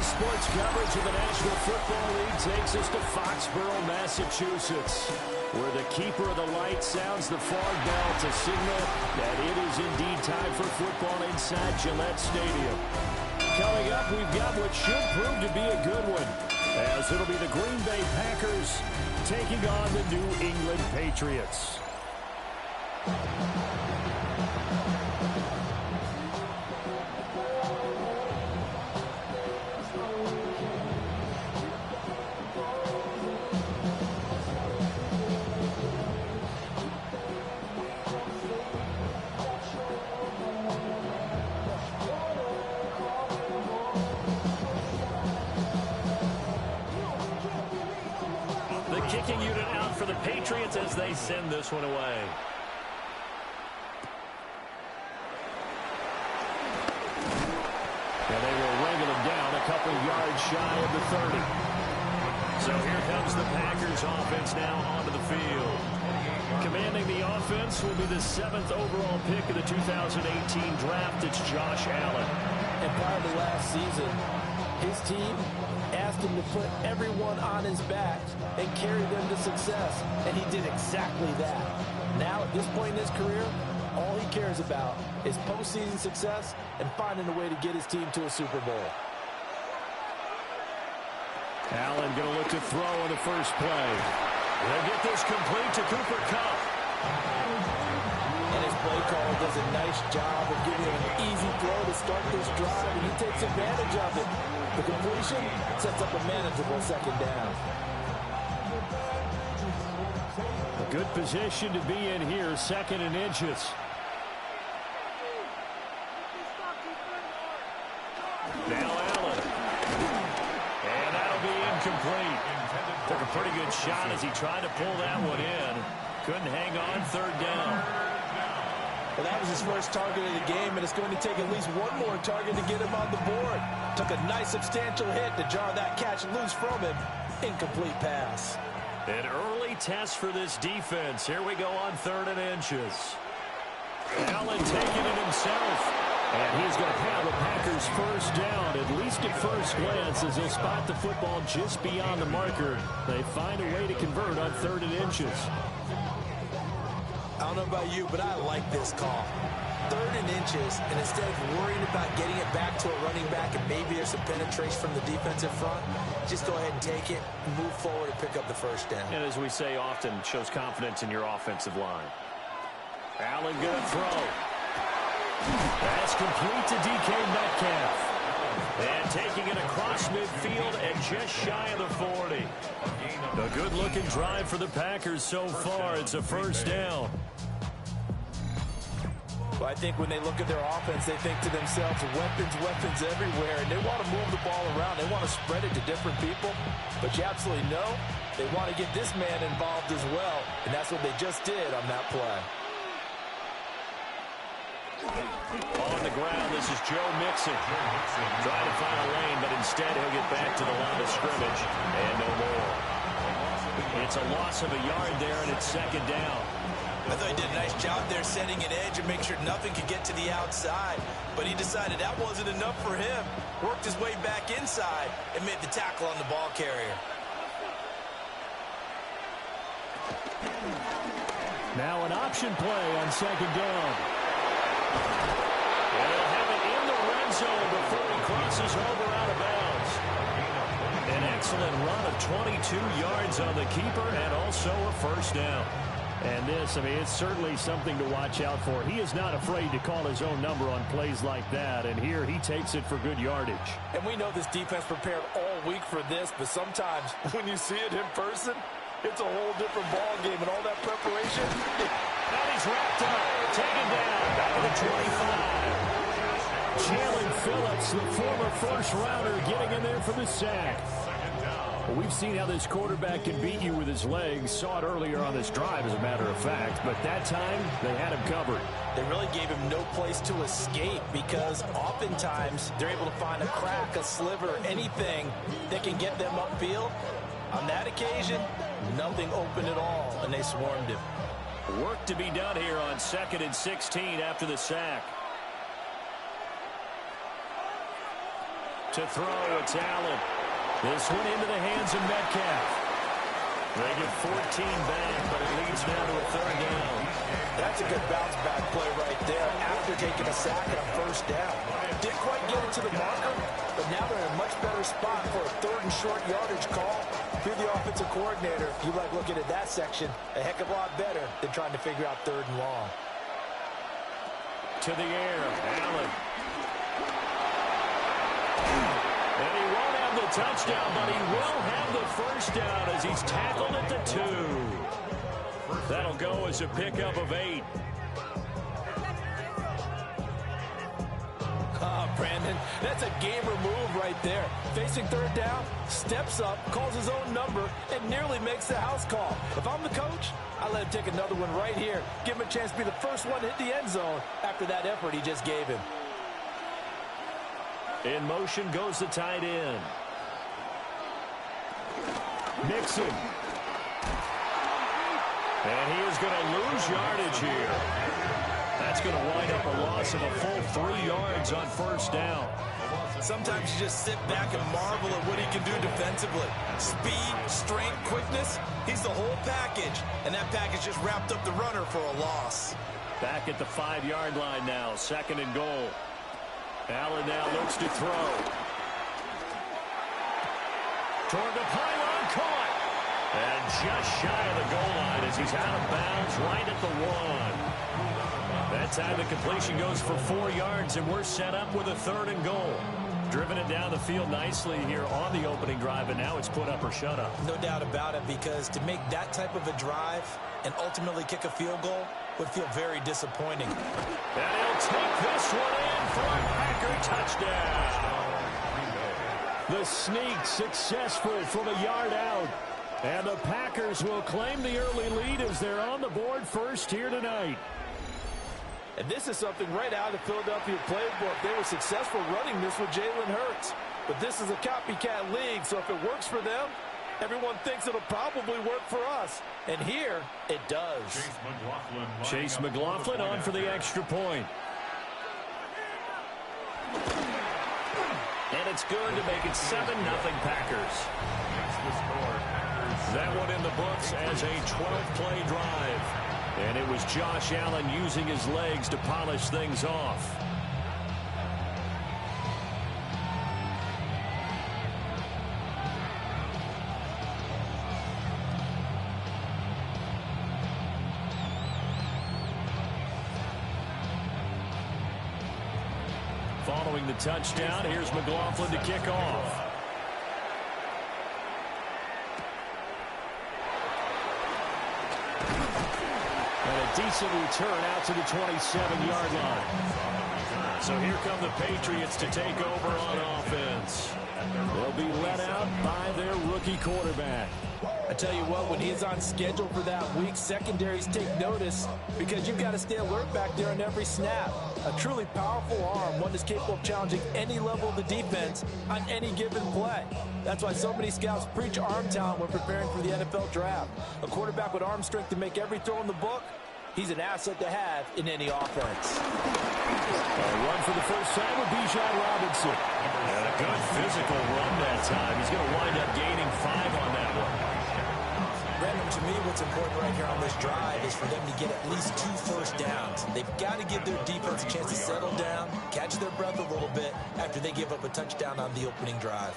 Sports coverage of the National Football League takes us to Foxborough, Massachusetts, where the keeper of the light sounds the fog bell to signal that it is indeed time for football inside Gillette Stadium. Coming up, we've got what should prove to be a good one, as it'll be the Green Bay Packers taking on the New England Patriots. Kicking unit out for the Patriots as they send this one away. And they will wrangle him down a couple yards shy of the 30. So here comes the Packers offense now onto the field. Commanding the offense will be the 7th overall pick of the 2018 draft. It's Josh Allen. And prior to last season, his team asked him to put everyone on his back and carry them to success, and he did exactly that. Now, at this point in his career, all he cares about is postseason success and finding a way to get his team to a Super Bowl. Allen going to look to throw on the first play. They'll get this complete to Cooper Kupp. And his play caller does a nice job of giving him an easy throw to start this drive, and he takes advantage of it. The completion sets up a manageable second down. A good position to be in here, 2nd and inches. Now Allen. And that'll be incomplete. Took a pretty good shot as he tried to pull that one in. Couldn't hang on, 3rd down. Well, that was his first target of the game, and it's going to take at least one more target to get him on the board. Took a nice substantial hit to jar that catch loose from him. Incomplete pass. An early test for this defense. Here we go on 3rd and inches. Allen taking it himself. And he's going to have the Packers first down, at least at first glance, as they'll spot the football just beyond the marker. They find a way to convert on 3rd and inches. I don't know about you, but I like this call. 3rd and inches, and instead of worrying about getting it back to a running back and maybe there's some penetration from the defensive front, just go ahead and take it, move forward, and pick up the first down. And as we say often, shows confidence in your offensive line. Allen going to throw. That's complete to DK Metcalf. And taking it across midfield and just shy of the 40. A good-looking drive for the Packers so far. It's a first down. Well, I think when they look at their offense, they think to themselves, weapons everywhere, and they want to move the ball around. They want to spread it to different people, but you absolutely know they want to get this man involved as well, and that's what they just did on that play. On the ground, this is Joe Mixon. Trying to find a lane, but instead he'll get back to the line of scrimmage, and no more. It's a loss of a yard there, and it's 2nd down. I thought he did a nice job there setting an edge and making sure nothing could get to the outside. But he decided that wasn't enough for him. Worked his way back inside and made the tackle on the ball carrier. Now an option play on 2nd down. They'll have it in the red zone before he crosses over out of bounds. An excellent run of 22 yards on the keeper and also a first down. And this, I mean, it's certainly something to watch out for. He is not afraid to call his own number on plays like that, and here he takes it for good yardage. And we know this defense prepared all week for this, but sometimes when you see it in person, it's a whole different ball game, and all that preparation. And he's wrapped up, taken down, back to the 25. Jalen Phillips, the former first-rounder, getting in there for the sack. Well, we've seen how this quarterback can beat you with his legs. Saw it earlier on this drive, as a matter of fact. But that time, they had him covered. They really gave him no place to escape because oftentimes they're able to find a crack, a sliver, anything that can get them upfield. On that occasion, nothing open at all, and they swarmed him. Work to be done here on 2nd and 16 after the sack. To throw, it's Allen. This one into the hands of Metcalf. They get 14 back, but it leads now to a third down. That's a good bounce back play right there after taking a sack and a first down. Didn't quite get it to the marker, but now they're in a much better spot for a third and short yardage call. If you're the offensive coordinator, you like looking at that section a heck of a lot better than trying to figure out third and long. To the air, Allen. And he won't have the touchdown, but he will have the first down as he's tackled at the 2. That'll go as a pickup of 8. Brandon, that's a gamer move right there. Facing third down, steps up, calls his own number, and nearly makes the house call. If I'm the coach, I let him take another one right here. Give him a chance to be the first one to hit the end zone after that effort he just gave him. In motion goes the tight end. Mixon. And he is going to lose yardage here. That's going to wind up a loss of a full 3 yards on first down. Sometimes you just sit back and marvel at what he can do defensively. Speed, strength, quickness, he's the whole package. And that package just wrapped up the runner for a loss. Back at the 5-yard line now, 2nd and goal. Allen now looks to throw. Toward the pylon, caught. And just shy of the goal line as he's out of bounds right at the 1. That time the completion goes for 4 yards, and we're set up with a 3rd and goal. Driven it down the field nicely here on the opening drive, and now it's put up or shut up. No doubt about it, because to make that type of a drive and ultimately kick a field goal would feel very disappointing. And he'll take this one in for a Packer touchdown. The sneak successful from a yard out. And the Packers will claim the early lead as they're on the board first here tonight. And this is something right out of the Philadelphia playbook. They were successful running this with Jalen Hurts. But this is a copycat league, so if it works for them, everyone thinks it'll probably work for us. And here, it does. Chase McLaughlin on for the extra point. And it's good to make it 7-0 Packers. That one in the books as a 12-play drive. And it was Josh Allen using his legs to polish things off. Following the touchdown, here's McLaughlin to kick off. And a decent return out to the 27-yard line. So here come the Patriots to take over on offense. They'll be let out by their rookie quarterback. I tell you what, when he's on schedule for that week, secondaries take notice because you've got to stay alert back there on every snap. A truly powerful arm, one that's capable of challenging any level of the defense on any given play. That's why so many scouts preach arm talent when preparing for the NFL draft. A quarterback with arm strength to make every throw in the book, he's an asset to have in any offense. A run for the first time with Bijan Robinson. And a good physical run that time. He's going to wind up gaining 5 on that one. Brandon, to me, what's important right here on this drive is for them to get at least 2 first downs. They've got to give their defense a chance to settle down, catch their breath a little bit after they give up a touchdown on the opening drive.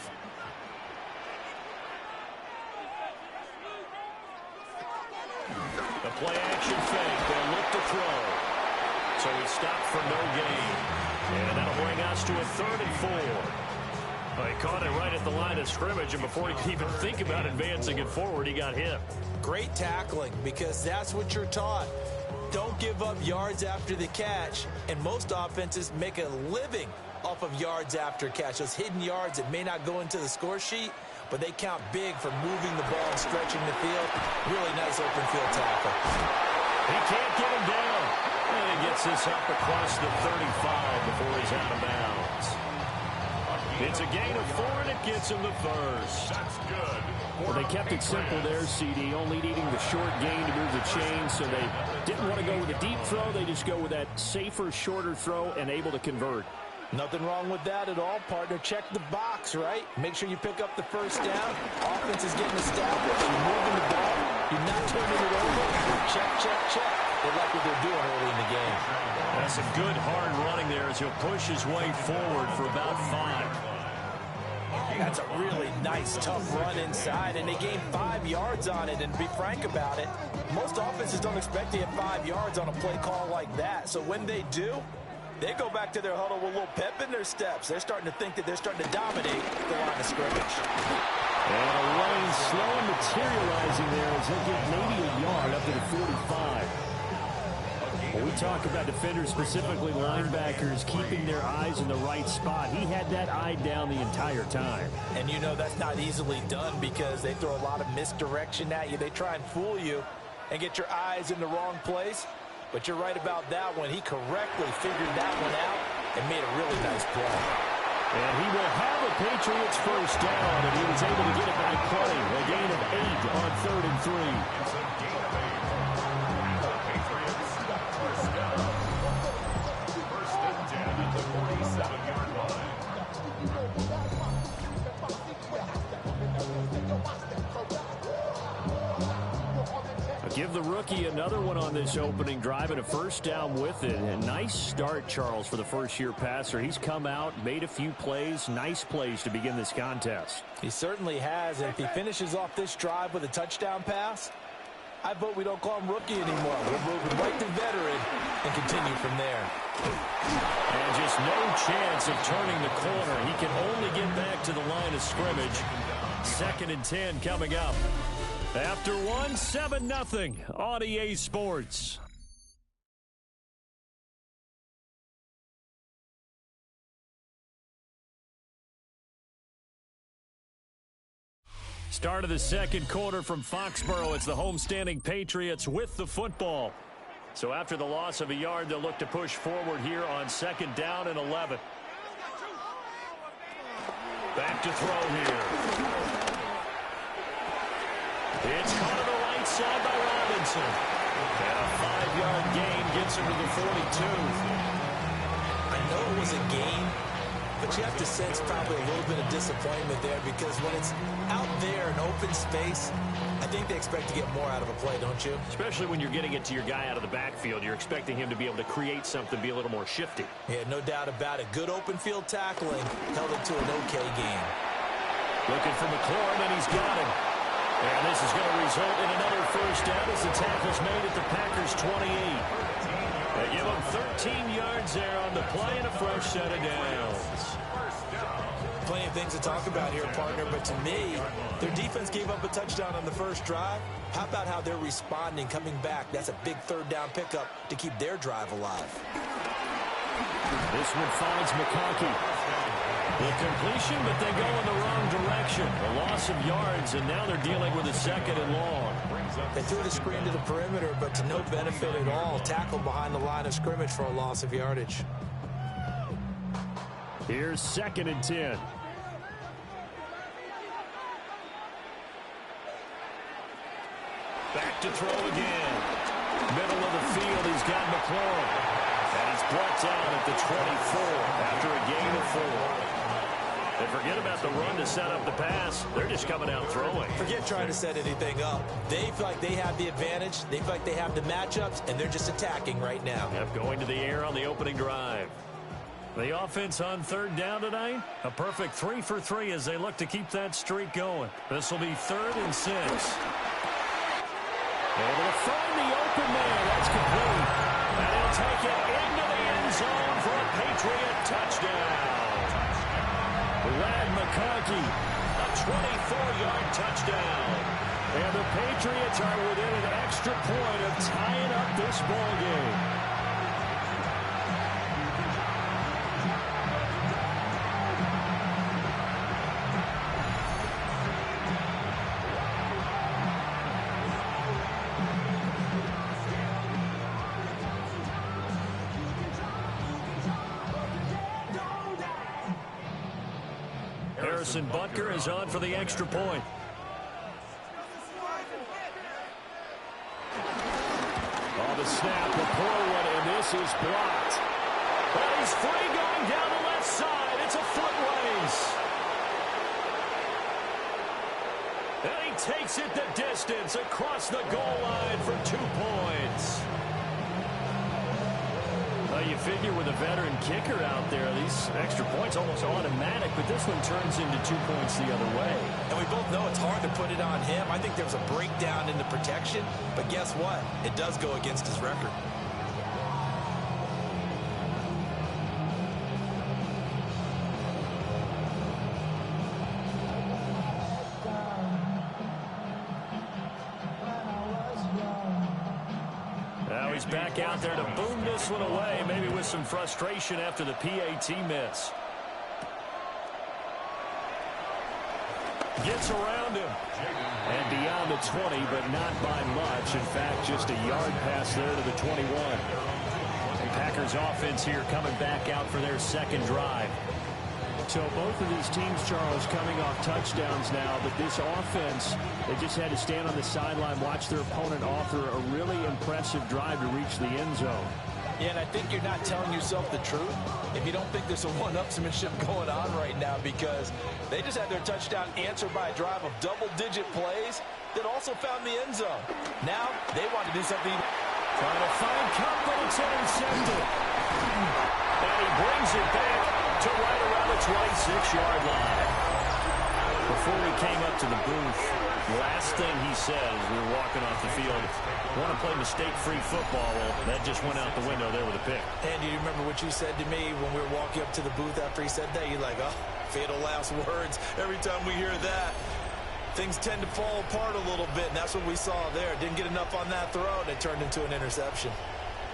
The play-action fake. They'll look to throw. So he stopped for no gain. And that'll bring us to a 3rd and 4. Well, he caught it right at the line of scrimmage, and before he could even think about advancing it forward, he got hit. Great tackling, because that's what you're taught. Don't give up yards after the catch, and most offenses make a living off of yards after catch. Those hidden yards that may not go into the score sheet, but they count big for moving the ball and stretching the field. Really nice open field tackle. He can't get him down. And he gets this up across the 35 before he's out of bounds. It's a gain of 4, and it gets him the first. That's good. Well, they kept it simple there, CD, only needing the short gain to move the chain, so they didn't want to go with a deep throw. They just go with that safer, shorter throw and able to convert. Nothing wrong with that at all, partner. Check the box, right? Make sure you pick up the first down. Offense is getting established. You're moving the ball. You're not turning it over. Check, check, check. They like what they're doing early in the game. That's a good hard running there as he'll push his way forward for about 5. That's a really nice, tough run inside, and they gained 5 yards on it. And to be frank about it, most offenses don't expect to get 5 yards on a play call like that. So when they do, they go back to their huddle with a little pep in their steps. They're starting to think that they're starting to dominate the line of scrimmage. And a lane slow materializing there as he'll get maybe a yard up to the 45. When we talk about defenders, specifically linebackers, keeping their eyes in the right spot, he had that eye down the entire time. And you know that's not easily done because they throw a lot of misdirection at you. They try and fool you and get your eyes in the wrong place. But you're right about that one. He correctly figured that one out and made a really nice play. And he will have a Patriots first down, and he was able to get it by play. A gain of 8 on 3rd and 3. Give the rookie another one on this opening drive and a first down with it. A nice start, Charles, for the first-year passer. He's come out, made a few plays, nice plays to begin this contest. He certainly has, and if he finishes off this drive with a touchdown pass, I vote we don't call him rookie anymore. We'll move him right to veteran and continue from there. And just no chance of turning the corner. He can only get back to the line of scrimmage. 2nd and 10 coming up. After 7-0 on EA Sports. Start of the second quarter from Foxborough. It's the homestanding Patriots with the football. So after the loss of a yard, they'll look to push forward here on 2nd down and 11. Back to throw here. It's caught on the right side by Robinson. And a 5-yard gain gets him to the 42. I know it was a gain, but you have to sense probably a little bit of disappointment there because when it's out there in open space, I think they expect to get more out of a play, don't you? Especially when you're getting it to your guy out of the backfield. You're expecting him to be able to create something, be a little more shifty. Yeah, no doubt about it. Good open field tackling held it to an okay game. Looking for McLaurin, and he's got him. And this is going to result in another first down as the tackle's made at the Packers' 28. They give them 13 yards there on the play and a fresh set of downs. Plenty of things to talk about here, partner, but to me, their defense gave up a touchdown on the first drive. How about how they're responding, coming back? That's a big 3rd down pickup to keep their drive alive. This one finds McConkey. The completion, but they go in the wrong direction. A loss of yards, and now they're dealing with a 2nd and long. They threw the screen to the perimeter, but to no benefit at all. Tackled behind the line of scrimmage for a loss of yardage. Here's 2nd and 10. Back to throw again. Middle of the field, he's got McLaurin. And he's brought down at the 24 after a gain of 4. And forget about the run to set up the pass. They're just coming out throwing. Forget trying to set anything up. They feel like they have the advantage. They feel like they have the matchups, and they're just attacking right now. Yep, going to the air on the opening drive. The offense on 3rd down tonight, a perfect 3 for 3 as they look to keep that streak going. This will be 3rd and 6. Able to find the open man. That's complete. And he'll take it into the end zone for a Patriot touchdown. Brad McConkey, a 24-yard touchdown. And the Patriots are within an extra point of tying up this ball game. Harrison Butker is on for the extra point. On the snap, the poor one, and this is blocked. But he's free going down the left left side. It's a foot race. And he takes it the distance across the goal line for 2 points. Well, you figure with a veteran kicker out there, these extra points almost automatic, but this one turns into 2 points the other way. And we both know it's hard to put it on him. I think there was a breakdown in the protection, but guess what? It does go against his record. He's back out there to boom this one away, maybe with some frustration after the PAT miss. Gets around him. And beyond the 20, but not by much. In fact, just a yard pass there to the 21. And Packers offense here coming back out for their second drive. So both of these teams, Charles, coming off touchdowns now, but this offense, they just had to stand on the sideline, watch their opponent offer a really impressive drive to reach the end zone. Yeah, and I think you're not telling yourself the truth if you don't think there's a one-upsmanship going on right now, because they just had their touchdown answered by a drive of double-digit plays that also found the end zone. Now they want to do something. Trying to find Cup, but it's intercepted. And he brings it back to right around the 26-yard line. Before he came up to the booth, last thing he said as we were walking off the field, want to play mistake-free football. Well, that just went out the window there with a pick. And do you remember what you said to me when we were walking up to the booth after he said that? You're like, oh, fatal last words. Every time we hear that, things tend to fall apart a little bit, and that's what we saw there. Didn't get enough on that throw, and it turned into an interception.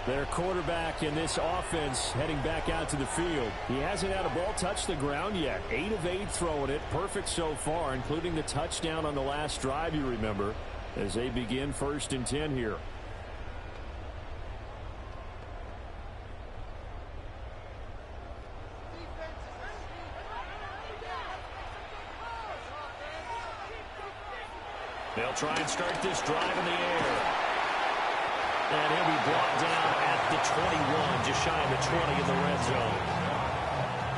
Their quarterback in this offense heading back out to the field. He hasn't had a ball touch the ground yet. 8 of 8 throwing it. Perfect so far, including the touchdown on the last drive, you remember, as they begin 1st and 10 here. They'll try and start this drive in the air. And he'll be brought down at the 21, just shy of the 20 in the red zone.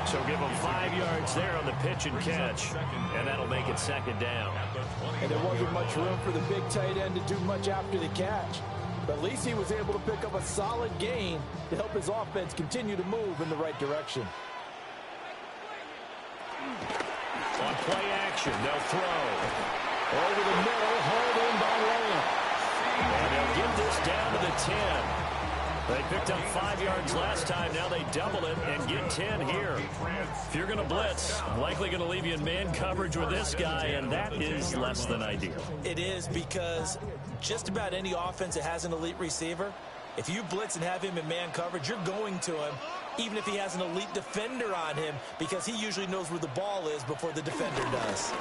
So give him 5 yards there on the pitch and catch, and that'll make it 2nd down. And there wasn't much room for the big tight end to do much after the catch. But at least he was able to pick up a solid gain to help his offense continue to move in the right direction. On play action, they'll throw. Over the middle, hauled in by Lamb. And they'll get this down to the 10. They picked up 5 yards last time. Now they double it and get 10 here. If you're going to blitz, likely going to leave you in man coverage with this guy, and that is less than ideal. It is, because just about any offense that has an elite receiver, if you blitz and have him in man coverage, you're going to him, even if he has an elite defender on him, because he usually knows where the ball is before the defender does.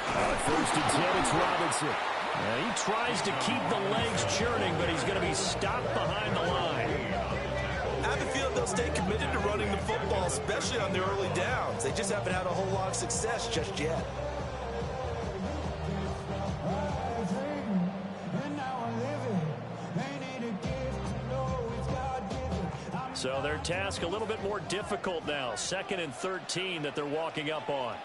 1st and 10, it's Robinson. Now he tries to keep the legs churning, but he's going to be stopped behind the line. I have a feeling they'll stay committed to running the football, especially on the early downs. They just haven't had a whole lot of success just yet. So their task a little bit more difficult now. 2nd and 13 that they're walking up on.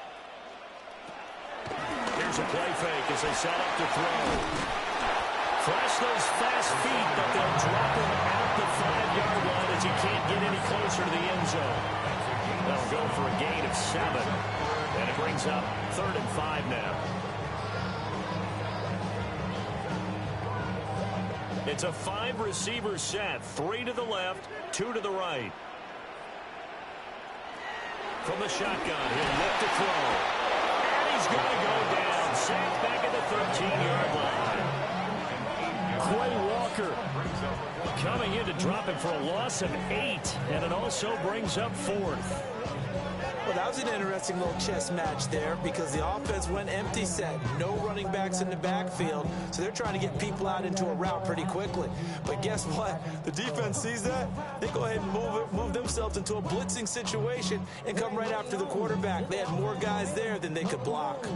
Here's a play fake as they set up to throw. Flash those fast feet, but they'll drop him at the 5-yard line as he can't get any closer to the end zone. They'll go for a gain of 7. And it brings up 3rd and 5 now. It's a 5-receiver set. 3 to the left, 2 to the right. From the shotgun, he'll look to throw. And he's going to go down. Sacked back at the 13-yard line. Quay Walker coming in to drop him for a loss of 8. And it also brings up 4th. Well, that was an interesting little chess match there, because the offense went empty set. No running backs in the backfield, so they're trying to get people out into a route pretty quickly. But guess what? The defense sees that. They go ahead and move themselves into a blitzing situation and come right after the quarterback. They had more guys there than they could block.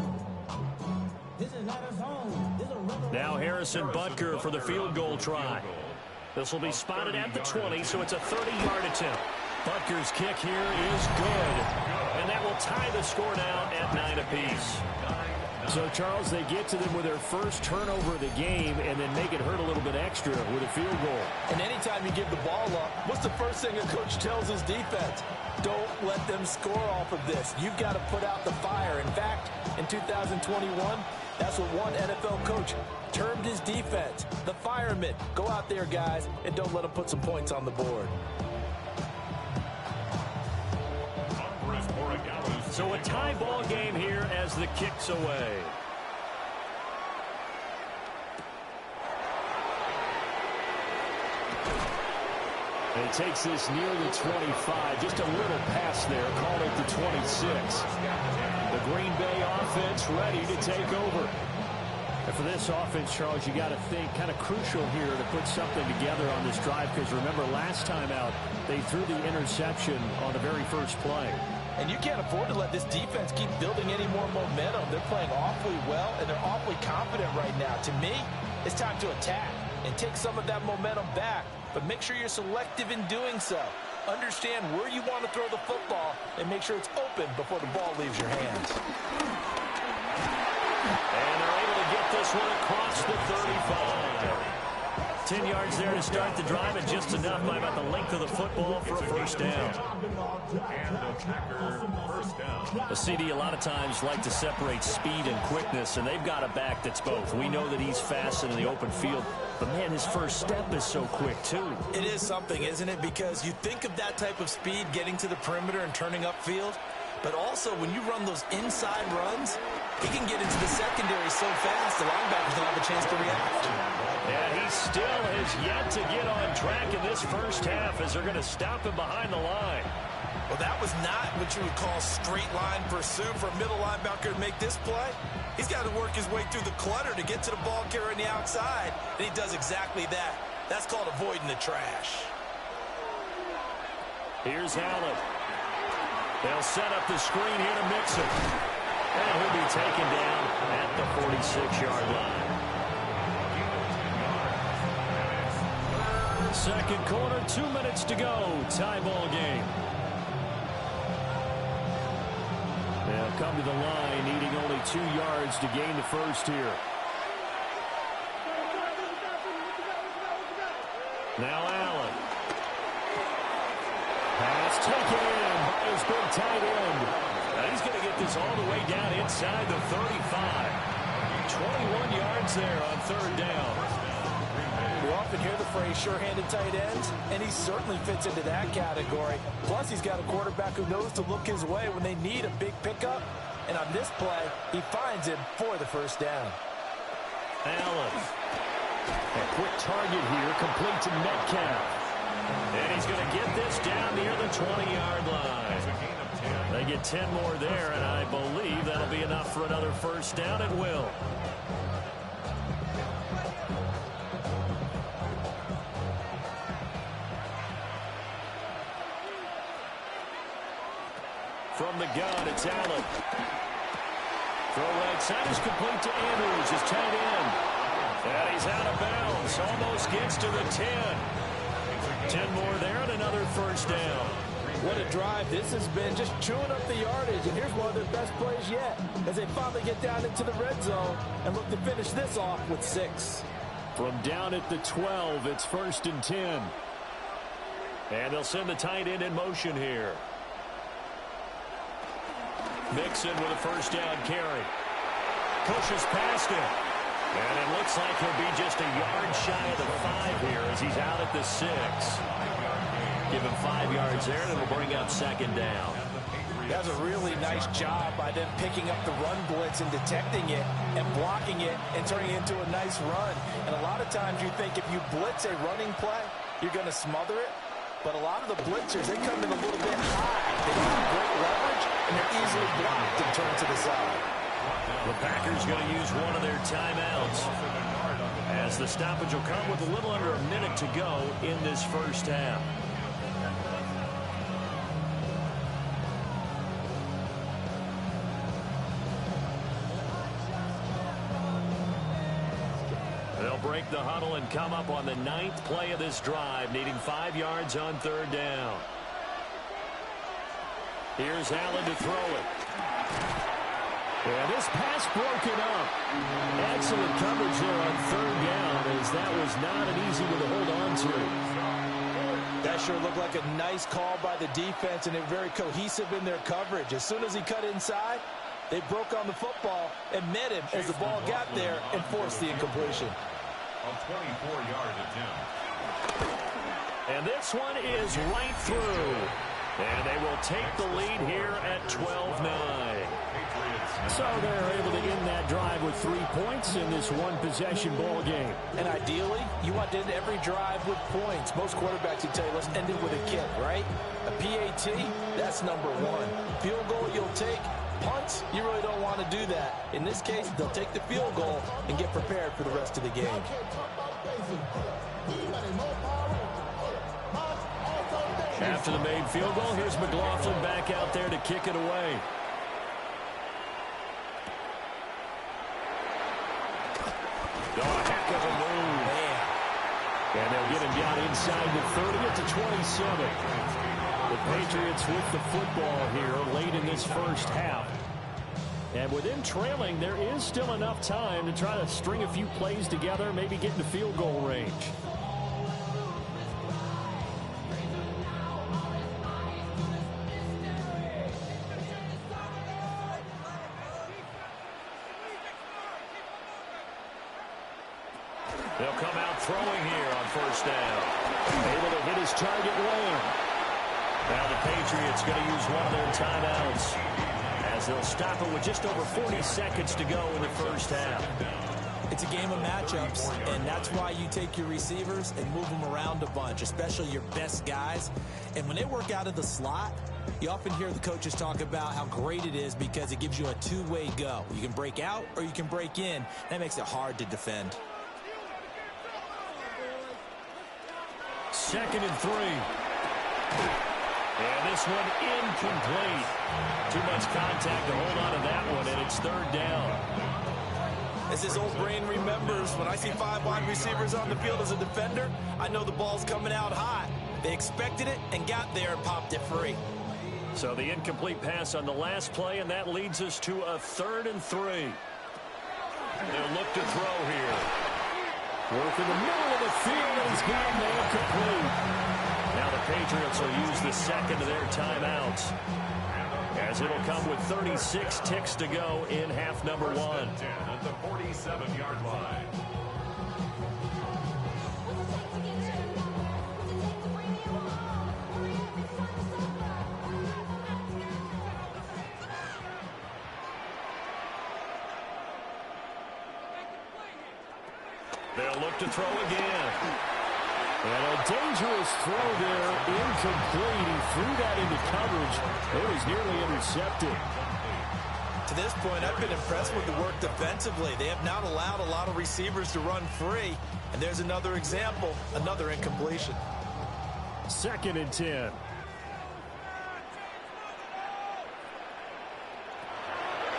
Now Harrison Butker for the field goal try. This will be spotted at the 20, so it's a 30-yard attempt. Butker's kick here is good. And that will tie the score now at 9 apiece. So, Charles, they get to them with their first turnover of the game and then make it hurt a little bit extra with a field goal. And anytime you give the ball up, what's the first thing a coach tells his defense? Don't let them score off of this. You've got to put out the fire. In fact, in 2021, that's what one NFL coach termed his defense, the firemen. Go out there, guys, and don't let them put some points on the board. So a tie ball game here as the kick's away. And it takes this near the 25. Just a little pass there. Call it the 26. The Green Bay offense ready to take over. And for this offense, Charles, you got to think kind of crucial here to put something together on this drive, because remember last time out they threw the interception on the very first play. And you can't afford to let this defense keep building any more momentum. They're playing awfully well, and they're awfully confident right now. To me, it's time to attack and take some of that momentum back, but make sure you're selective in doing so. Understand where you want to throw the football and make sure it's open before the ball leaves your hands. And they're able to get this one across the 35. 10 yards there to start the drive, and just enough by about the length of the football for a first down. The CD a lot of times like to separate speed and quickness, and they've got a back that's both. We know that he's fast in the open field, but man, his first step is so quick too. It is something, isn't it? Because you think of that type of speed getting to the perimeter and turning upfield, but also when you run those inside runs, he can get into the secondary so fast the linebackers don't have a chance to react. And he still has yet to get on track in this first half as they're going to stop him behind the line. Well, that was not what you would call straight line pursuit for a middle linebacker to make this play. He's got to work his way through the clutter to get to the ball carrier on the outside, and he does exactly that. That's called avoiding the trash. Here's Allen. They'll set up the screen here to Mixon. And he'll be taken down at the 46-yard line. Second quarter, 2 minutes to go. Tie ball game. They'll come to the line, needing only 2 yards to gain the first here. Now Allen. Pass taken in by his big tight end. And he's going to get this all the way down inside the 35. 21 yards there on third down. We often hear the phrase sure-handed tight ends, and he certainly fits into that category. Plus, he's got a quarterback who knows to look his way when they need a big pickup. And on this play, he finds him for the first down. Allen. A quick target here, complete to Metcalf. And he's going to get this down near the 20-yard line. They get 10 more there, and I believe that'll be enough for another first down. It will. From the gun, it's Allen. Throw right side is complete to Andrews, his tight end. And he's out of bounds. Almost gets to the 10. 10 more there and another first down. What a drive this has been, just chewing up the yardage. And here's one of their best plays yet as they finally get down into the red zone and look to finish this off with 6. From down at the 12, it's 1st and 10. And they'll send the tight end in motion here. Mixon with a first down carry. Pushes past him. And it looks like he'll be just a yard shy of the 5 here as he's out at the 6. Give him 5 yards there, and it'll bring up second down. That's a really nice job by them picking up the run blitz and detecting it and blocking it and turning it into a nice run. And a lot of times you think if you blitz a running play, you're going to smother it. But a lot of the blitzers, they come in a little bit high. They give you great leverage, and they're easily blocked and turned to the side. The Packers going to use one of their timeouts as the stoppage will come with a little under a minute to go in this first half. They'll break the huddle and come up on the 9th play of this drive, needing 5 yards on third down. Here's Allen to throw it. And this pass broken up. Excellent coverage there on third down, as that was not an easy one to hold on to. That sure looked like a nice call by the defense, and they're very cohesive in their coverage. As soon as he cut inside, they broke on the football and met him as the ball got there and forced the incompletion. A 24-yard attempt. And this one is right through. And they will take the lead here at 12-9. So they're able to end that drive with 3 points in this one-possession ball game. And ideally, you want to end every drive with points. Most quarterbacks would tell you, let's end it with a kick, right? A PAT, that's number one. Field goal you'll take. Punts, you really don't want to do that. In this case, they'll take the field goal and get prepared for the rest of the game. After the made field goal, here's McLaughlin back out there to kick it away. Oh, heck of a move. And they'll get him down inside the 30 to 27. The Patriots with the football here late in this first half. And with them trailing, there is still enough time to try to string a few plays together, maybe get into field goal range. They'll come out throwing here on first down. Able to hit his target Lamb. Now the Patriots going to use one of their timeouts as they'll stop it with just over 40 seconds to go in the first half. It's a game of matchups, and that's why you take your receivers and move them around a bunch, especially your best guys. And when they work out of the slot, you often hear the coaches talk about how great it is because it gives you a two-way go. You can break out or you can break in. That makes it hard to defend. 2nd and 3. And this one incomplete. Too much contact to hold on to that one, and it's 3rd down. As his old brain remembers, when I see 5 wide receivers on the field as a defender, I know the ball's coming out hot. They expected it and got there and popped it free. So the incomplete pass on the last play, and that leads us to a 3rd and 3. They'll look to throw here. Work in the middle of the field, and he's got man complete. Now the Patriots will use the second of their timeouts, as it'll come with 36 ticks to go in half number 1. At the 47-yard line. They'll look to throw again. And a dangerous throw there, incomplete. He threw that into coverage. It was nearly intercepted. To this point, I've been impressed with the work defensively. They have not allowed a lot of receivers to run free. And there's another example, another incompletion. 2nd and 10.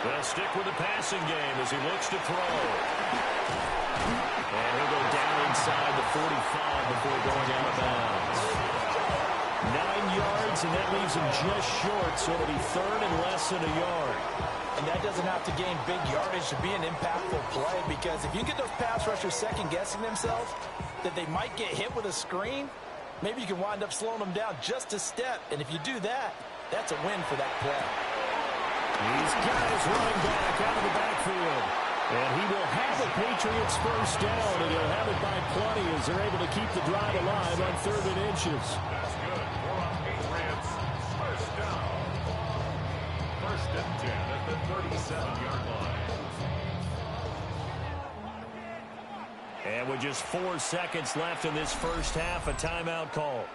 They'll stick with the passing game as he looks to throw. And he'll go down inside the 45 before going out of bounds. 9 yards, and that leaves him just short, so it'll be 3rd and less than a yard. And that doesn't have to gain big yardage to be an impactful play, because if you get those pass rushers second-guessing themselves that they might get hit with a screen, maybe you can wind up slowing them down just a step. And if you do that, that's a win for that play. He's got his running back out of the backfield. And he will have the Patriots first down, and he'll have it by plenty as they're able to keep the drive alive on 3rd and inches. That's good. 4 on Patriots. First down. 1st and 10 at the 37-yard line. And with just 4 seconds left in this first half, a timeout call.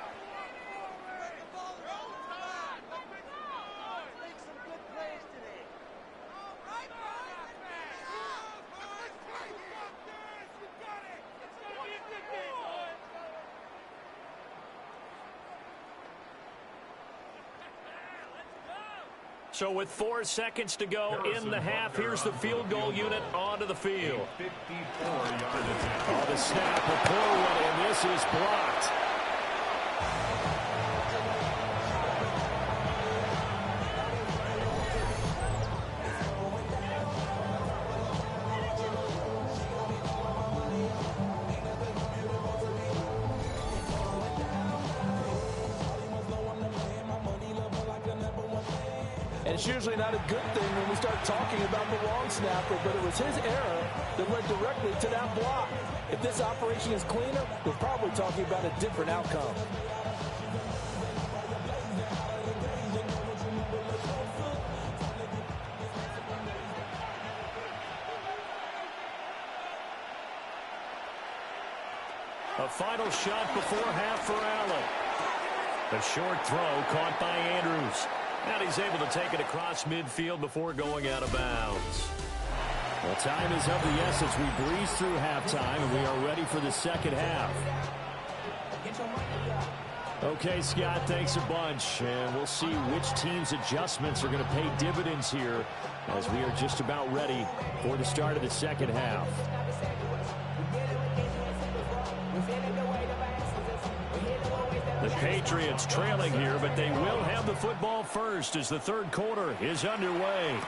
So with 4 seconds to go in the half, here's the field goal unit onto the field. 54-yard attempt. Oh, the snap, a poor one, and this is blocked. It's usually not a good thing when we start talking about the long snapper, but it was his error that led directly to that block. If this operation is cleaner, we're probably talking about a different outcome. A final shot before half for Allen. A short throw caught by Andrews. And he's able to take it across midfield before going out of bounds. Well, time is of the essence. We breeze through halftime, and we are ready for the second half. Okay, Scott, thanks a bunch. And we'll see which team's adjustments are going to pay dividends here as we are just about ready for the start of the second half. The Patriots trailing here, but they will have the football first as the third quarter is underway.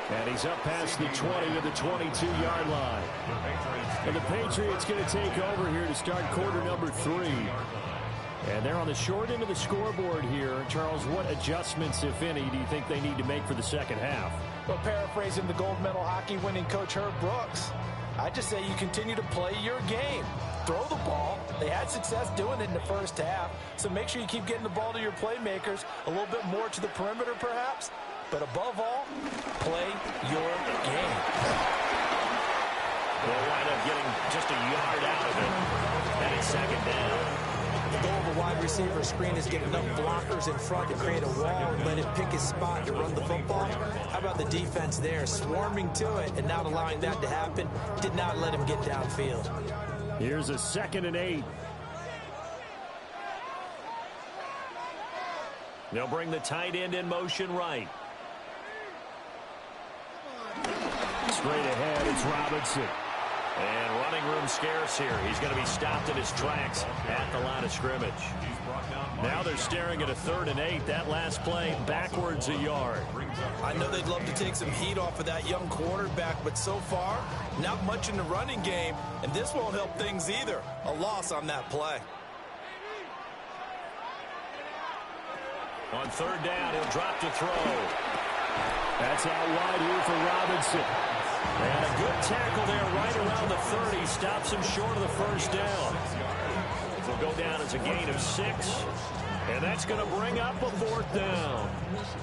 And he's up past the 20 to the 22-yard line. And the Patriots going to take over here to start quarter number 3. And they're on the short end of the scoreboard here. Charles, what adjustments, if any, do you think they need to make for the second half? Well, paraphrasing the gold medal hockey winning coach Herb Brooks, I just say you continue to play your game. Throw the ball. They had success doing it in the first half, so make sure you keep getting the ball to your playmakers, a little bit more to the perimeter perhaps, but above all, play your game. They'll wind up getting just a yard out of it, and it's second down. The goal of a wide receiver screen is get enough blockers in front to create a wall and let him pick his spot to run the football. How about the defense there, swarming to it and not allowing that to happen? Did not let him get downfield. Here's a 2nd and 8. They'll bring the tight end in motion right. Straight ahead, it's Robinson. And running room scarce here. He's going to be stopped in his tracks at the line of scrimmage. Now they're staring at a 3rd and 8. That last play backwards a yard. I know they'd love to take some heat off of that young quarterback, but so far, not much in the running game, and this won't help things either. A loss on that play. On 3rd down, he'll drop to throw. That's out wide here for Robinson. And a good tackle there right around the 30. Stops him short of the first down. It'll go down as a gain of 6. And that's going to bring up a 4th down.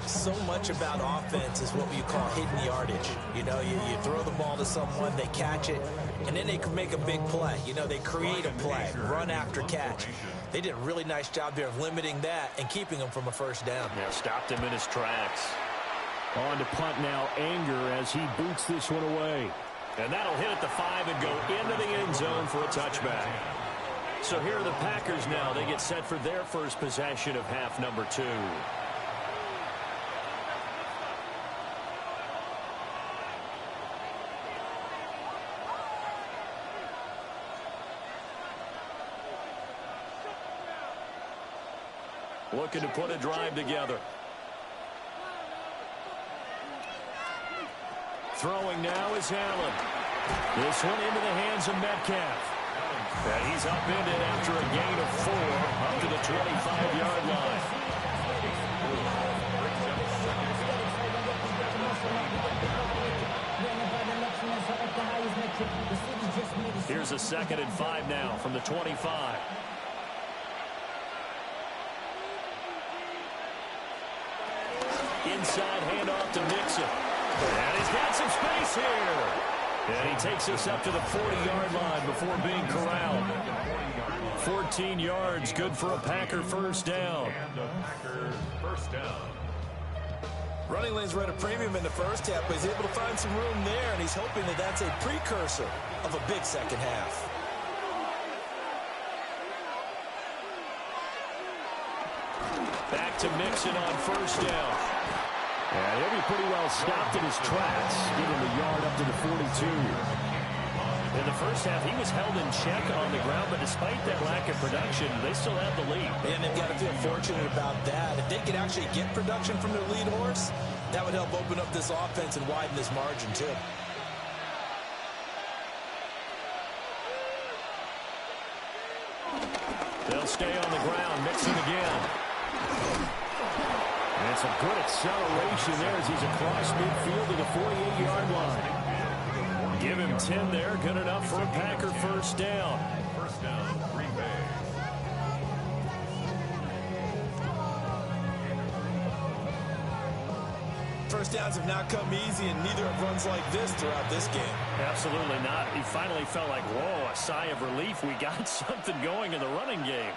So much about offense is what you call hidden yardage. You know, you throw the ball to someone, they catch it, and then they can make a big play. You know, they create a play, run after catch. They did a really nice job there of limiting that and keeping him from a first down. Yeah, stopped him in his tracks. On to punt now, Anger, as he boots this one away. And that'll hit at the 5 and go into the end zone for a touchback. So here are the Packers now. They get set for their first possession of half number 2. Looking to put a drive together. Throwing now is Allen. This one into the hands of Metcalf. And he's upended after a gain of 4 up to the 25-yard line. Here's a 2nd and 5 now from the 25. Inside handoff to Mixon. And he's got some space here. And he takes us up to the 40-yard line before being corralled. 14 yards, good for a Packer first down. Running lanes were at a premium in the first half, but he's able to find some room there, and he's hoping that that's a precursor of a big second half. Back to Mixon on first down. And he'll be pretty well stopped in his tracks, getting the yard up to the 42. In the first half, he was held in check on the ground, but despite that lack of production, they still have the lead. And they've got to feel fortunate about that. If they could actually get production from their lead horse, that would help open up this offense and widen this margin, too. They'll stay on the ground. Mixon again. And some good acceleration there as he's across midfield to the 48-yard line. Give him 10 there. Good enough for a Packer first down. First down, Green Bay. First downs have not come easy, and neither have runs like this throughout this game. Absolutely not. He finally felt like, whoa, a sigh of relief. We got something going in the running game.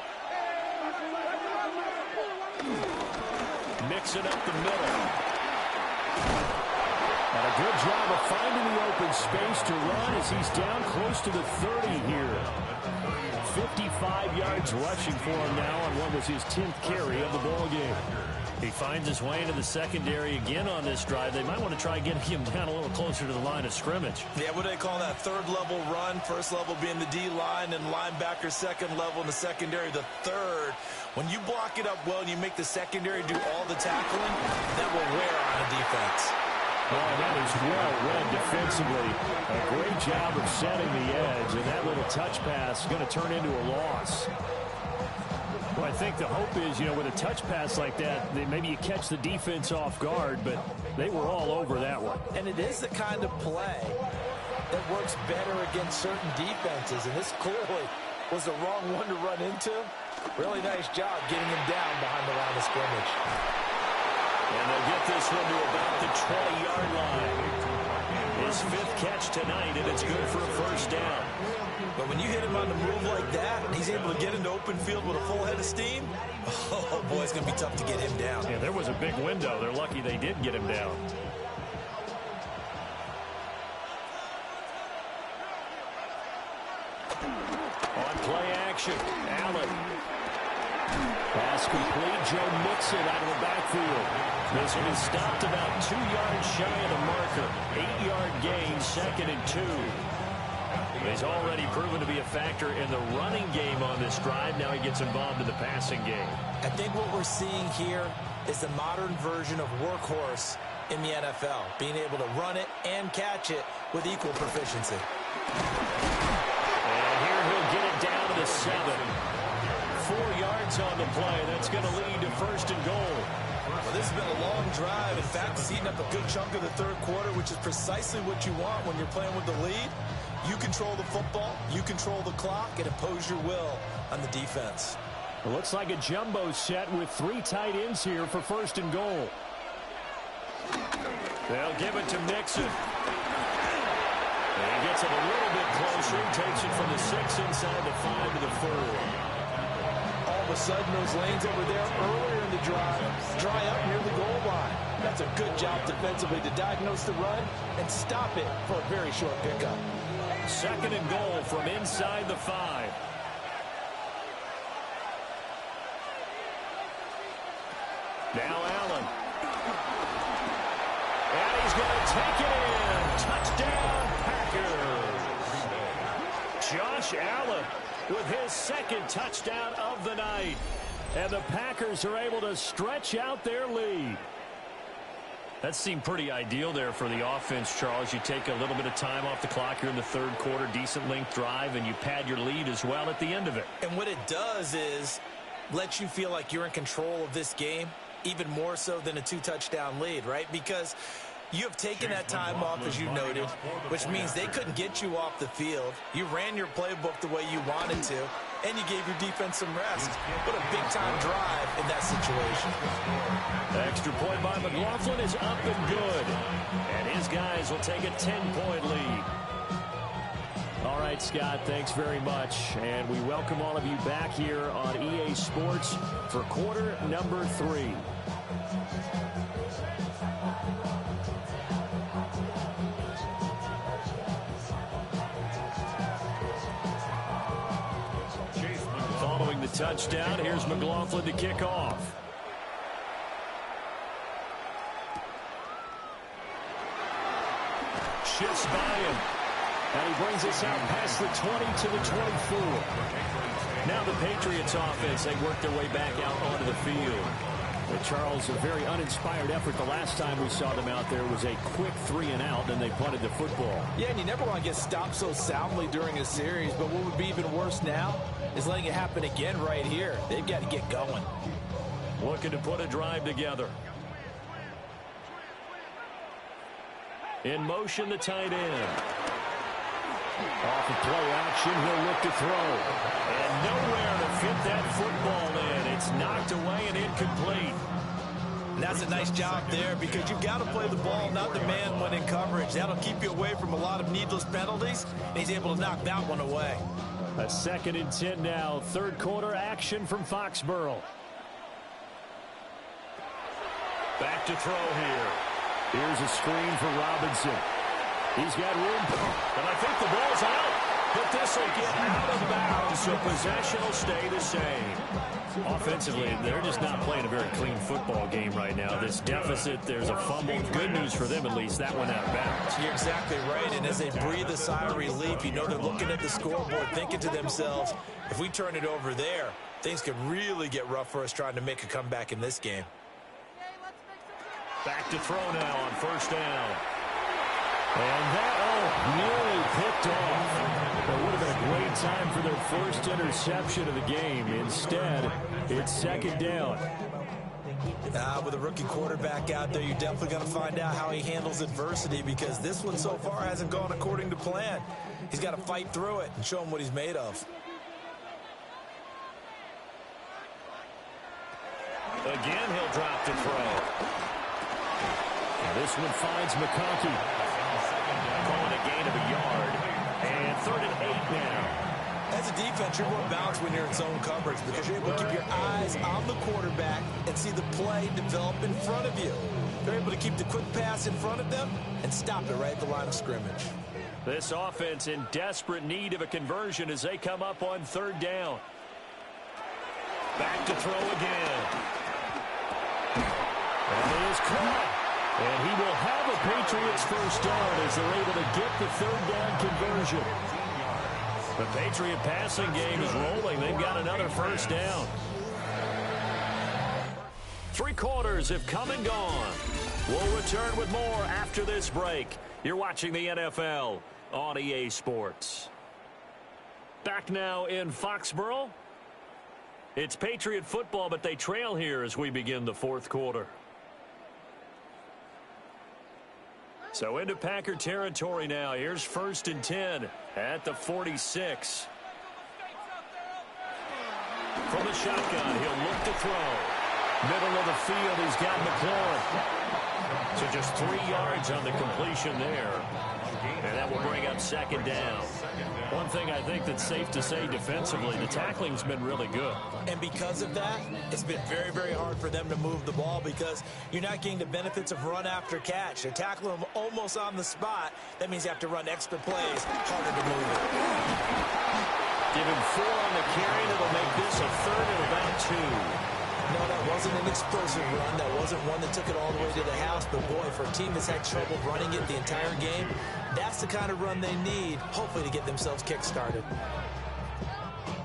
Mix it up the middle. And a good job of finding the open space to run as he's down close to the 30 here. 55 yards rushing for him now on what was his 10th carry of the ball game. He finds his way into the secondary again on this drive. They might want to try getting him down a little closer to the line of scrimmage. Yeah, what do they call that? Third level run. First level being the D-line, and linebacker second level in the secondary, the third. When you block it up well and you make the secondary do all the tackling, that will wear on a defense. Well, that is well read defensively. A great job of setting the edge, and that little touch pass is going to turn into a loss. Well, I think the hope is, with a touch pass like that, maybe you catch the defense off guard, but they were all over that one. And it is the kind of play that works better against certain defenses, and this clearly was the wrong one to run into. Really nice job getting him down behind the line of scrimmage. And they'll get this one to about the 20-yard line. His 5th catch tonight, and it's good for a first down. But when you hit him on the move like that, and he's able to get into open field with a full head of steam, oh, boy, it's going to be tough to get him down. Yeah, there was a big window. They're lucky they did get him down. On play action, Allen. Pass complete. Joe Mixon out of the backfield. This one is stopped about 2 yards shy of the marker. 8-yard gain, 2nd and 2. He's already proven to be a factor in the running game on this drive. Now he gets involved in the passing game. I think what we're seeing here is the modern version of workhorse in the NFL, being able to run it and catch it with equal proficiency. And here he'll get it down to the 7. 4 yards on the play. That's going to lead to 1st and goal. Well, this has been a long drive. In fact, it's eaten up a good chunk of the third quarter, which is precisely what you want when you're playing with the lead. You control the football, you control the clock, and impose your will on the defense. It looks like a jumbo set with 3 tight ends here for 1st and goal. They'll give it to Mixon. And he gets it a little bit closer. Takes it from the 6 inside the 5 to the 4. All of a sudden, those lanes over there earlier in the drive dry up near the goal line. That's a good job defensively to diagnose the run and stop it for a very short pickup. 2nd and goal from inside the 5. Now Allen. And he's going to take it in. Touchdown, Packers. Josh Allen with his 2nd touchdown of the night. And the Packers are able to stretch out their lead. That seemed pretty ideal there for the offense, Charles. You take a little bit of time off the clock here in the third quarter, decent length drive, and you pad your lead as well at the end of it. And what it does is let you feel like you're in control of this game, even more so than a 2-touchdown lead, right? Because you have taken that time off, as you noted, which means they couldn't get you off the field. You ran your playbook the way you wanted to, and you gave your defense some rest. What a big-time drive in that situation. Extra point by McLaughlin is up and good. And his guys will take a 10-point lead. All right, Scott, thanks very much. And we welcome all of you back here on EA Sports for quarter number 3. Following the touchdown, here's McLaughlin to kick off. Shifts by him. And he brings us out past the 20 to the 24. Now the Patriots offense, they work their way back out onto the field. But Charles, a very uninspired effort. The last time we saw them out there was a quick 3-and-out, and they punted the football. Yeah, and you never want to get stopped so soundly during a series, but what would be even worse now is letting it happen again right here. They've got to get going. Looking to put a drive together. In motion, the tight end. Off of play action, he'll look to throw. And nowhere to fit that football in. It's knocked away and incomplete. And that's a nice job there because you've got to play the ball, not the man when in coverage. That'll keep you away from a lot of needless penalties. And he's able to knock that one away. A 2nd and 10 now. Third quarter action from Foxborough. Back to throw here. Here's a screen for Robinson. He's got room. And I think the ball's out. But this will get out of bounds, so possession will stay the same. Offensively, they're just not playing a very clean football game right now. This deficit, there's a fumble. Good news for them, at least. That went out of bounds. You're exactly right. And as they breathe a sigh of relief, you know they're looking at the scoreboard, thinking to themselves, if we turn it over there, things could really get rough for us trying to make a comeback in this game. Back to throw now on first down. And that, nearly picked off. That would have been a great time for their first interception of the game. Instead, it's 2nd down. With a rookie quarterback out there, you're definitely going to find out how he handles adversity because this one so far hasn't gone according to plan. He's got to fight through it and show him what he's made of. Again, he'll drop to throw. This one finds McConkey. Calling a gain of a yard. And 3rd and 8 now. As a defense, you're more balanced when you're in zone coverage because you're able to keep your eyes on the quarterback and see the play develop in front of you. They're able to keep the quick pass in front of them and stop it right at the line of scrimmage. This offense in desperate need of a conversion as they come up on 3rd down. Back to throw again. And it is caught. And he will have a Patriots first down as they're able to get the 3rd down conversion. The Patriot passing game is rolling. They've got another first down. 3 quarters have come and gone. We'll return with more after this break. You're watching the NFL on EA Sports. Back now in Foxborough. It's Patriot football, but they trail here as we begin the 4th quarter. So into Packer territory now. Here's 1st and 10 at the 46. From the shotgun, he'll look to throw. Middle of the field, he's got McLaurin. So just 3 yards on the completion there. And that will bring up 2nd down. One thing I think that's safe to say defensively, the tackling's been really good. And because of that, it's been very, very hard for them to move the ball because you're not getting the benefits of run after catch. They're tackling them almost on the spot. That means you have to run extra plays, harder to move it. Give him 4 on the carry, and it'll make this a 3rd and about 2. No, that wasn't an explosive run. That wasn't one that took it all the way to the house. But, boy, for a team that's had trouble running it the entire game, that's the kind of run they need, hopefully, to get themselves kick-started.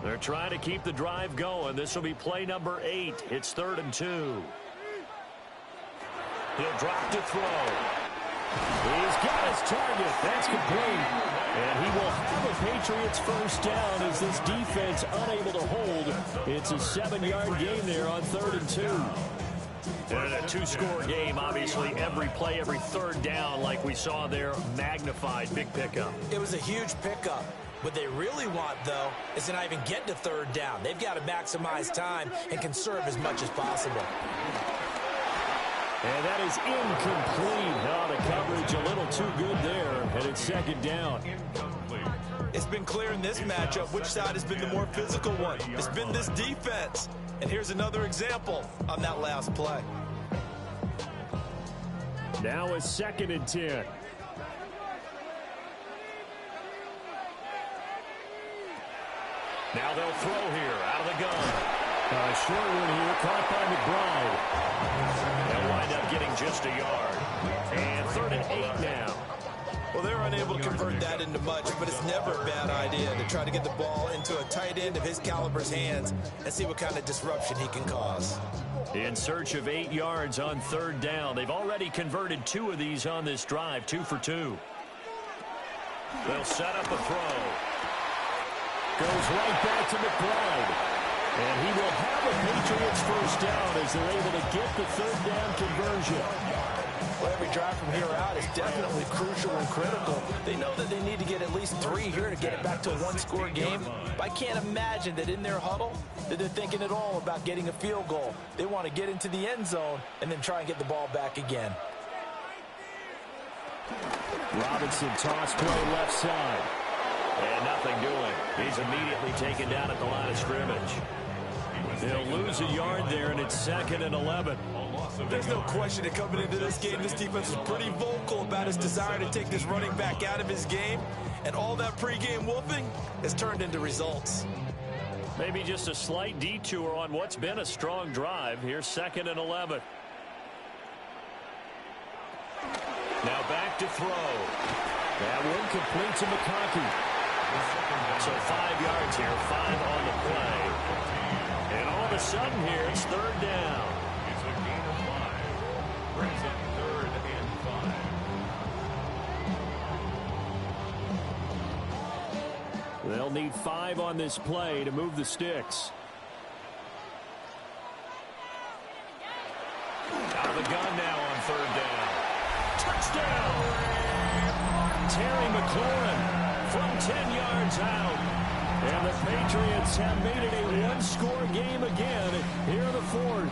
They're trying to keep the drive going. This will be play number 8. It's 3rd and 2. He'll drop to throw. He's got his target. That's complete. And he will have a Patriots first down as this defense unable to hold. It's a 7-yard gain there on 3rd and 2. And in a 2-score game, obviously, every play, every 3rd down, like we saw there, magnified, big pickup. It was a huge pickup. What they really want, though, is to not even get to 3rd down. They've got to maximize time and conserve as much as possible. And that is incomplete. Oh, the coverage a little too good there. And it's 2nd down. It's been clear in this matchup which side has been the more physical one. It's been this defense. And here's another example on that last play. Now a 2nd and 10. Now they'll throw here out of the gun. A short one here, caught by McBride. They'll wind up getting just a yard. And 3rd and 8 now. Well, they're unable to convert that into much, but it's never a bad idea to try to get the ball into a tight end of his caliber's hands and see what kind of disruption he can cause. In search of 8 yards on third down. They've already converted 2 of these on this drive, 2 for 2. They'll set up a throw. Goes right back to McBride. And he will have a Patriots first down as they're able to get the third down conversion. Well, every drive from here out is definitely crucial and critical. They know that they need to get at least 3 here to get it back to a one-score game. But I can't imagine that in their huddle that they're thinking at all about getting a field goal. They want to get into the end zone and then try and get the ball back again. Robinson toss play left side. And nothing doing. He's immediately taken down at the line of scrimmage. They'll lose a yard there, and it's 2nd and 11. There's no question that coming into this game, this defense is pretty vocal about its desire to take this running back out of his game. And all that pregame wolfing has turned into results. Maybe just a slight detour on what's been a strong drive. Here's 2nd and 11. Now back to throw. That one complete to McConkey. So 5 yards here, 5 on the play. And all of a sudden here, it's third down. It's a gain of 5. Brings up 3rd and 5. They'll need 5 on this play to move the sticks. Out of the gun now on third down. Touchdown! Terry McLaurin from 10 yards out. And the Patriots have made it a one-score game again here in the 4th.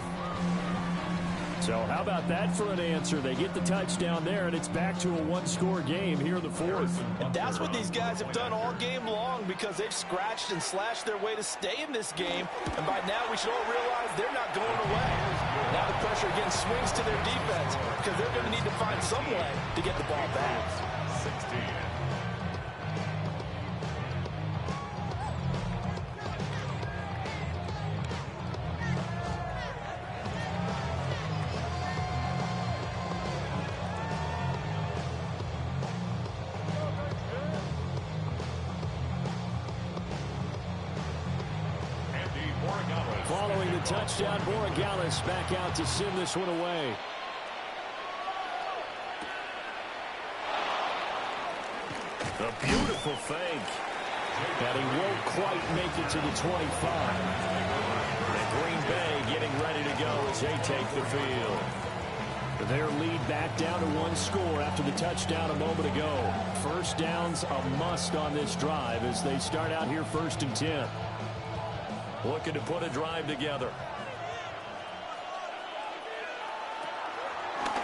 So how about that for an answer? They get the touchdown there, and it's back to a one-score game here in the 4th. And that's what these guys have done all game long because they've scratched and slashed their way to stay in this game. And by now, we should all realize they're not going away. Now the pressure again swings to their defense because they're going to need to find some way to get the ball back. 16. Following the touchdown, Borregales back out to send this one away. A beautiful fake. And he won't quite make it to the 25. And Green Bay getting ready to go as they take the field. Their lead back down to 1 score after the touchdown a moment ago. First down's a must on this drive as they start out here 1st and 10. Looking to put a drive together.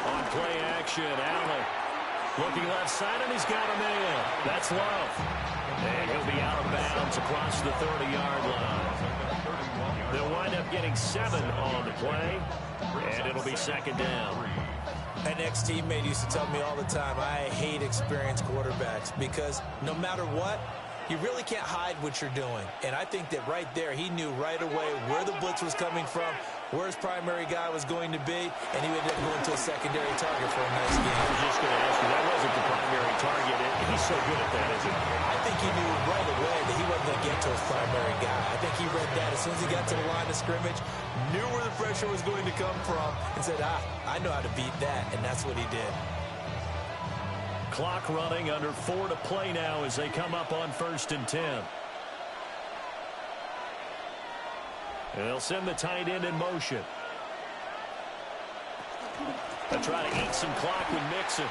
On play action, Allen. Looking left side, and he's got a man. That's Love. And he'll be out of bounds across the 30-yard line. They'll wind up getting 7 on the play, and it'll be 2nd down. An ex-teammate used to tell me all the time, I hate experienced quarterbacks because no matter what, you really can't hide what you're doing. And I think that right there, he knew right away where the blitz was coming from, where his primary guy was going to be, and he ended up going to a secondary target for a nice game. I was just going to ask you, that wasn't the primary target. He's so good at that, isn't he? I think he knew right away that he wasn't going to get to his primary guy. I think he read that as soon as he got to the line of scrimmage, knew where the pressure was going to come from, and said, I know how to beat that, and that's what he did. Clock running, under 4 to play now as they come up on 1st and 10. And they'll send the tight end in motion. They'll try to eat some clock with Mixon.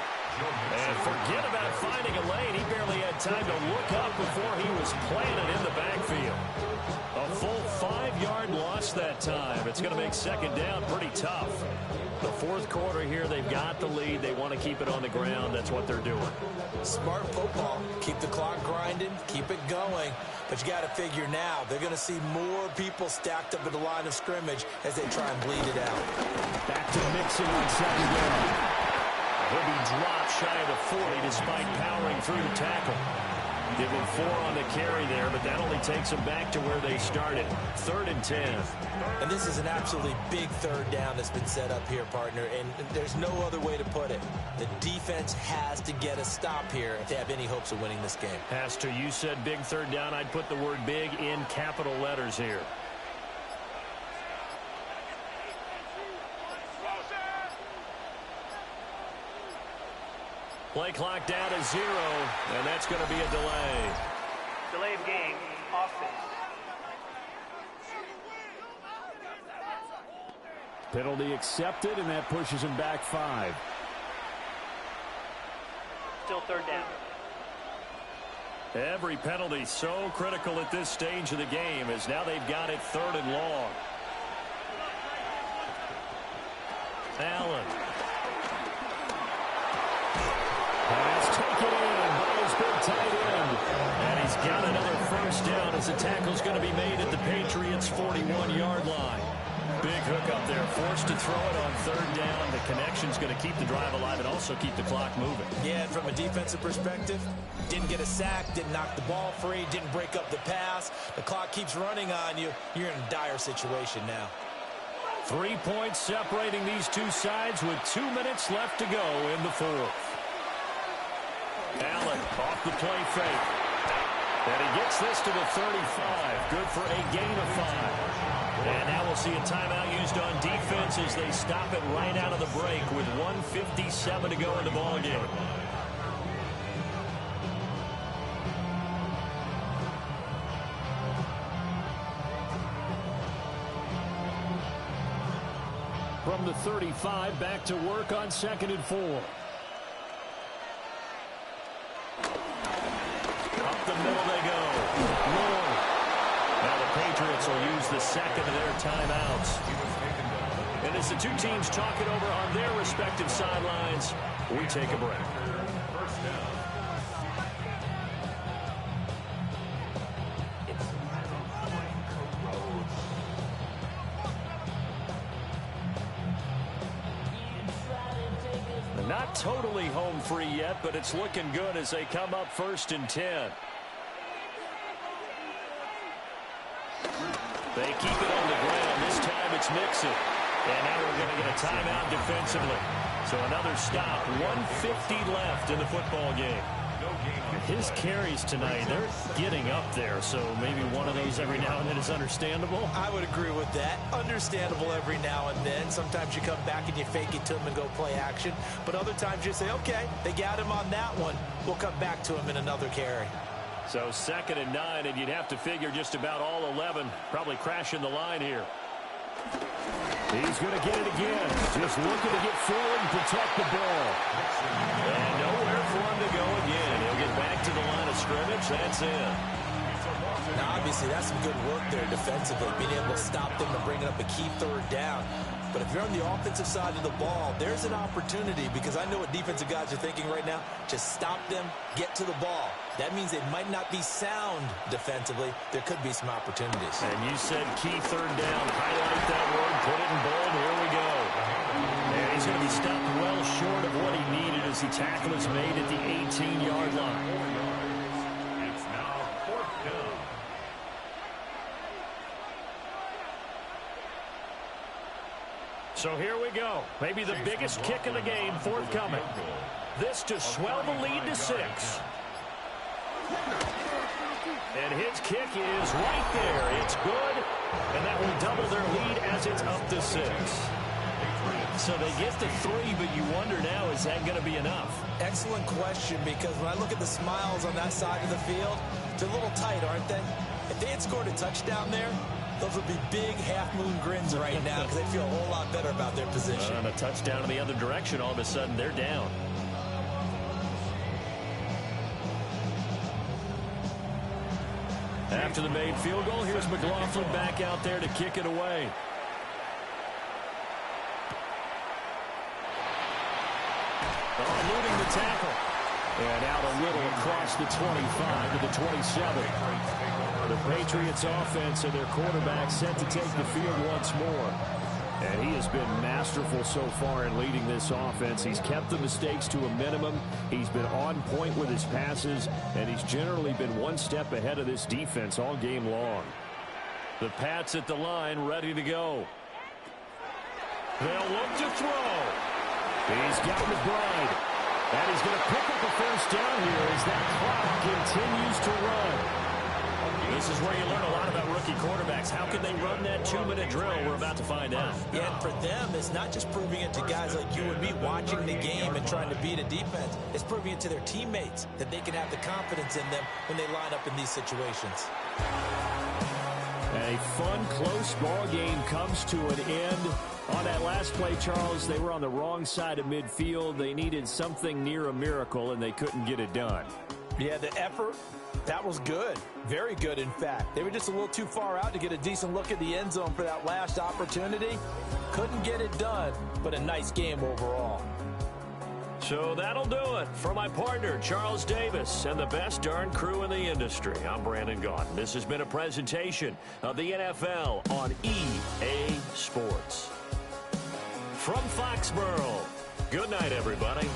And forget about finding a lane. He barely had time to look up before he was planted in the backfield. A full 5-yard loss that time. It's going to make 2nd down pretty tough. The 4th quarter here, they've got the lead. They want to keep it on the ground. That's what they're doing. Smart football. Keep the clock grinding. Keep it going. But you got to figure now, they're going to see more people stacked up at the line of scrimmage as they try and bleed it out. Back to Mixon on 2nd down. He'll be dropped shy of the 40 despite powering through the tackle. Give him 4 on the carry there, but that only takes them back to where they started. 3rd and 10. And this is an absolutely big 3rd down that's been set up here, partner, and there's no other way to put it. The defense has to get a stop here if they have any hopes of winning this game. Has to. You said big 3rd down. I'd put the word big in capital letters here. Play clock down to 0, and that's going to be a delay. Delay of game, offense. Penalty accepted, and that pushes him back 5. Still third down. Every penalty so critical at this stage of the game, as now they've got it 3rd and long. Allen. Pass taken in by his big tight end. And he's got another first down as the tackle's going to be made at the Patriots' 41-yard line. Big hook up there, forced to throw it on 3rd down. The connection's going to keep the drive alive and also keep the clock moving. Yeah, and from a defensive perspective, didn't get a sack, didn't knock the ball free, didn't break up the pass. The clock keeps running on you. You're in a dire situation now. 3 points separating these two sides with 2 minutes left to go in the 4th. Allen off the play fake. And he gets this to the 35. Good for a gain of 5. And now we'll see a timeout used on defense as they stop it right out of the break with 1:57 to go in the ballgame. From the 35, back to work on 2nd and 4. Up the middle they go. Lord. Now the Patriots will use the second of their timeouts. And as the two teams talk it over on their respective sidelines, we take a break. Not totally home free yet, but it's looking good as they come up 1st and 10. They keep it on the ground. This time it's Mixon. And now we're going to get a timeout defensively. So another stop. 1:50 left in the football game. His carries tonight, they're getting up there, so maybe one of those every now and then is understandable. I would agree with that. Understandable every now and then. Sometimes you come back and you fake it to him and go play action. But other times you say, okay, they got him on that one. We'll come back to him in another carry. So 2nd and 9, and you'd have to figure just about all 11 probably crashing the line here. He's going to get it again. Just looking to get forward and protect the ball. And nowhere for him to go again. He'll get back to the line of scrimmage. That's it. Now, obviously, that's some good work there defensively, being able to stop them and bring it up a key 3rd down. But if you're on the offensive side of the ball, there's an opportunity, because I know what defensive guys are thinking right now. Just stop them, get to the ball. That means it might not be sound defensively. There could be some opportunities. And you said key 3rd down. Highlight that word. Put it in bold. Here we go. And he's going to be stopped well short of what he needed as the tackle is made at the 18-yard line. It's now 4th down. So here we go. Maybe the biggest kick of the game forthcoming. This to swell the lead to 6. And his kick is right there. It's good. And that will double their lead as it's up to 6. So they get to 3, but you wonder now, is that going to be enough? Excellent question, because when I look at the smiles on that side of the field, they're a little tight, aren't they? If they had scored a touchdown there, those would be big half-moon grins right now because they feel a whole lot better about their position. On a touchdown in the other direction, all of a sudden they're down. After the made field goal, here's McLaughlin back out there to kick it away. Eluding the tackle. And out a little across the 25 to the 27. The Patriots offense and their quarterback set to take the field once more. And he has been masterful so far in leading this offense. He's kept the mistakes to a minimum. He's been on point with his passes, and he's generally been one step ahead of this defense all game long. The Pats at the line, ready to go. They'll look to throw. He's got McBride. And he's going to pick up a first down here as that clock continues to run. This is where you learn a lot about rookie quarterbacks. How can they run that 2-minute drill? We're about to find out. Yeah, and for them, it's not just proving it to guys like you and me watching the game and trying to beat a defense. It's proving it to their teammates that they can have the confidence in them when they line up in these situations. A fun, close ball game comes to an end. On that last play, Charles, they were on the wrong side of midfield. They needed something near a miracle, and they couldn't get it done. Yeah, the effort, that was good. Very good, in fact. They were just a little too far out to get a decent look at the end zone for that last opportunity. Couldn't get it done, but a nice game overall. So that'll do it. For my partner, Charles Davis, and the best darn crew in the industry, I'm Brandon Gaudin. This has been a presentation of the NFL on EA Sports. From Foxborough, good night, everybody.